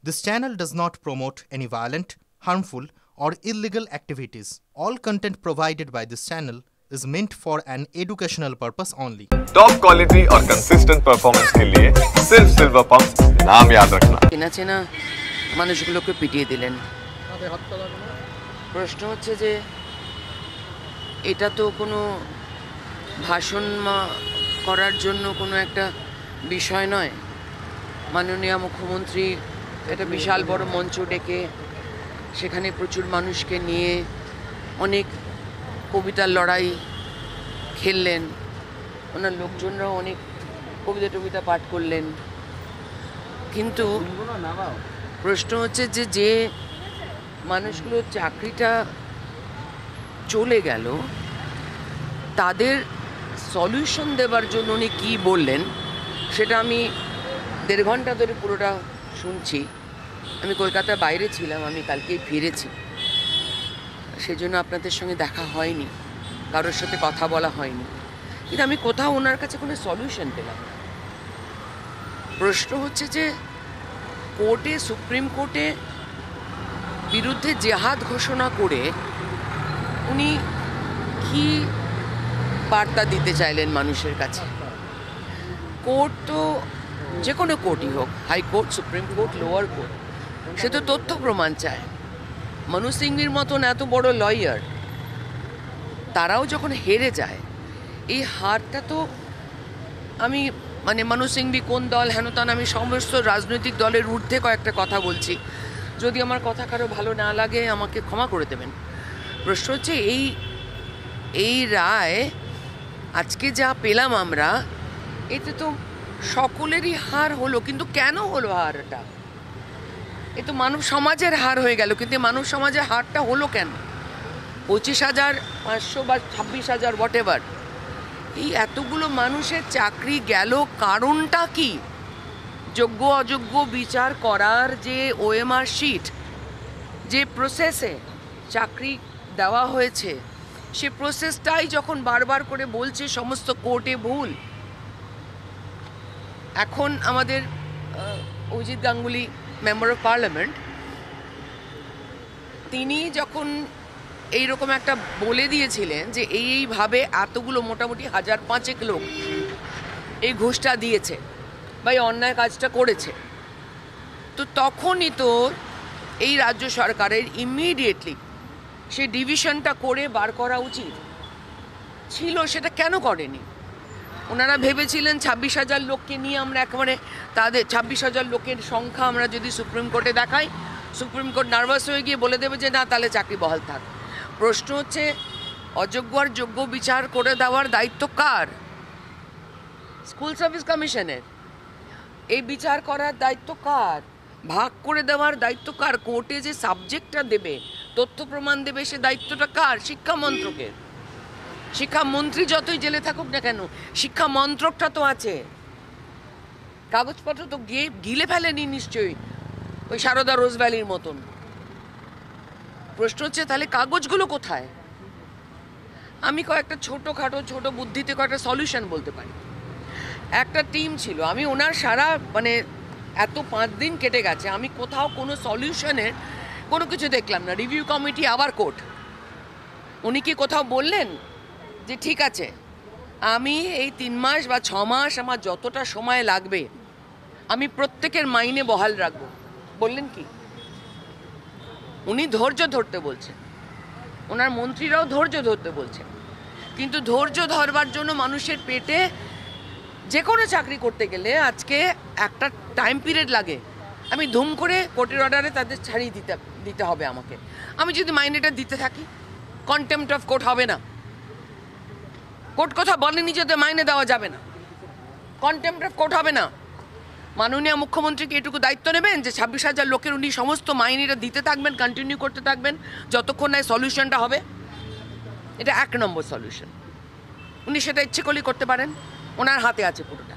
This channel does not promote any violent, harmful, or illegal activities. All content provided by this channel is meant for an educational purpose only. Top quality और consistent performance के लिए सिर्फ silver pump नाम याद रखना। চেনা চেনা মানুষগুলোকে পিটিয়ে দিলেন। প্রশ্ন হচ্ছে যে এটা তো কোনো ভাষণ করার জন্য কোনো একটা বিষয় নয়। মাননীয় মুখ্যমন্ত্রী একটা বিশাল বড় মঞ্চ ডেকে সেখানে প্রচুর মানুষকে নিয়ে অনেক কবিতার লড়াই খেললেন, ওনার লোকজনরাও অনেক কবিতা পাঠ করলেন। কিন্তু প্রশ্ন হচ্ছে যে মানুষগুলোর চাকরিটা চলে গেল তাদের সলিউশন দেবার জন্য উনি কী বললেন সেটা আমি 1.5 ঘন্টা ধরে পুরোটা শুনছি। আমি কলকাতার বাইরে ছিলাম, আমি কালকেই ফিরেছি, সেজন্য আপনাদের সঙ্গে দেখা হয়নি, কারোর সাথে কথা বলা হয়নি, কিন্তু আমি কোথাও ওনার কাছে কোনো সলিউশন পেলাম না। প্রশ্ন হচ্ছে যে কোর্টে, সুপ্রিম কোর্টে বিরুদ্ধে জেহাদ ঘোষণা করে উনি কি বার্তা দিতে চাইলেন মানুষের কাছে? কোর্ট তো যে কোনো কোর্টই হোক, high court, supreme court, lower court, সে তো তথ্য প্রমাণ চায়। মনু সিংভির মতন এত বড় লয়ার, তারাও যখন হেরে যায়, এই হারটা তো আমি মনু সিংভি কোন দল হেনতান, আমি সমস্ত রাজনৈতিক দলের ঊর্ধ্বে কয়েকটা কথা বলছি, যদি আমার কথা কারো ভালো না লাগে আমাকে ক্ষমা করে দেবেন। প্রশ্ন হচ্ছে এই রায় আজকে যা পেলাম আমরা, এতে তো সকলেরই হার হলো, কিন্তু কেন হলো হারটা? এ তো মানব সমাজের হার হয়ে গেল, কিন্তু মানব সমাজের হারটা হলো কেন? 25,500 বা 26,000 হোয়াট এভার, এই এতগুলো মানুষের চাকরি গেল, কারণটা কি? যোগ্য অযোগ্য বিচার করার যে ওএমআর শিট, যে প্রসেসে চাকরি দেওয়া হয়েছে, সে প্রসেসটাই যখন বারবার করে বলছে সমস্ত কোর্টে ভুল। এখন আমাদের Ajit Ganguly member of parliament, তিনি যখন এইরকম একটা বলে দিয়েছিলেন যে এইভাবে এতগুলো মোটামুটি 1,500 লোক এই ঘুষটা দিয়েছে বা এই অন্যায় কাজটা করেছে, তো তখনই তো এই রাজ্য সরকারের ইমিডিয়েটলি সেই ডিভিশনটা করে বার করা উচিত ছিল। সেটা কেন করেনি? ওনারা ভেবেছিলেন 26,000 লোককে নিয়ে আমরা একেবারে তাদের 26,000 লোকের সংখ্যা আমরা যদি সুপ্রিম কোর্টে দেখাই, সুপ্রিম কোর্ট নার্ভাস হয়ে গিয়ে বলে দেবে যে না, তাহলে চাকরি বহাল থাক। প্রশ্ন হচ্ছে অযোগ্য আর যোগ্য বিচার করে দেওয়ার দায়িত্ব কার? স্কুল সার্ভিস কমিশনের। এই বিচার করার দায়িত্ব কার? ভাগ করে দেওয়ার দায়িত্ব কার? কোর্টে যে সাবজেক্টটা দেবে, তথ্য প্রমাণ দেবে, সে দায়িত্বটা কার? শিক্ষা মন্ত্রকের। শিক্ষামন্ত্রী যতই জেলে থাকুক না কেন, শিক্ষা মন্ত্রকটা তো আছে, কাগজপত্র তো গিলে ফেলেনি নিশ্চয়ই, ওই সারদা রোজ ভ্যালির মতন। প্রশ্ন হচ্ছে তাহলে কাগজগুলো কোথায়? আমি কয়েকটা ছোট বুদ্ধিতে কয়েকটা সলিউশন বলতে পারি। একটা টিম ছিল, আমি ওনার সারা এত 5 দিন কেটে গেছে, আমি কোথাও কোনো সলিউশনের কোনো কিছু দেখলাম না। রিভিউ কমিটি, আবার কোর্ট। উনি কি কোথাও বললেন যে ঠিক আছে আমি এই 3 মাস বা 6 মাস আমার যতটা সময় লাগবে আমি প্রত্যেকের মাইনে বহাল রাখবো? বললেন কি? উনি ধৈর্য ধরতে বলছেন, ওনার মন্ত্রীরাও ধৈর্য ধরতে বলছেন, কিন্তু ধৈর্য ধরবার জন্য মানুষের পেটে যে কোনো চাকরি করতে গেলে আজকে একটা টাইম পিরিয়ড লাগে। আমি ধুম করে কোর্টের অর্ডারে তাদের ছাড়িয়ে দিতে হবে আমাকে। আমি যদি মাইনেটা দিতে থাকি, কন্টেম্পট অফ কোর্ট হবে না? কোর্ট কথা বলেনি যে মাইনে দেওয়া যাবে না, কন্টেম্পট অফ কোর্ট হবে না? মাননীয় মুখ্যমন্ত্রীকে এটুকু দায়িত্ব নেবেন যে 26,000 লোকের উনি সমস্ত মাইনেটা দিতে থাকবেন, কন্টিনিউ করতে থাকবেন যতক্ষণ না সলিউশনটা হবে? এটা 1 নম্বর সলিউশন। উনি সেটা ইচ্ছে করলেই করতে পারেন, ওনার হাতে আছে পুরোটা।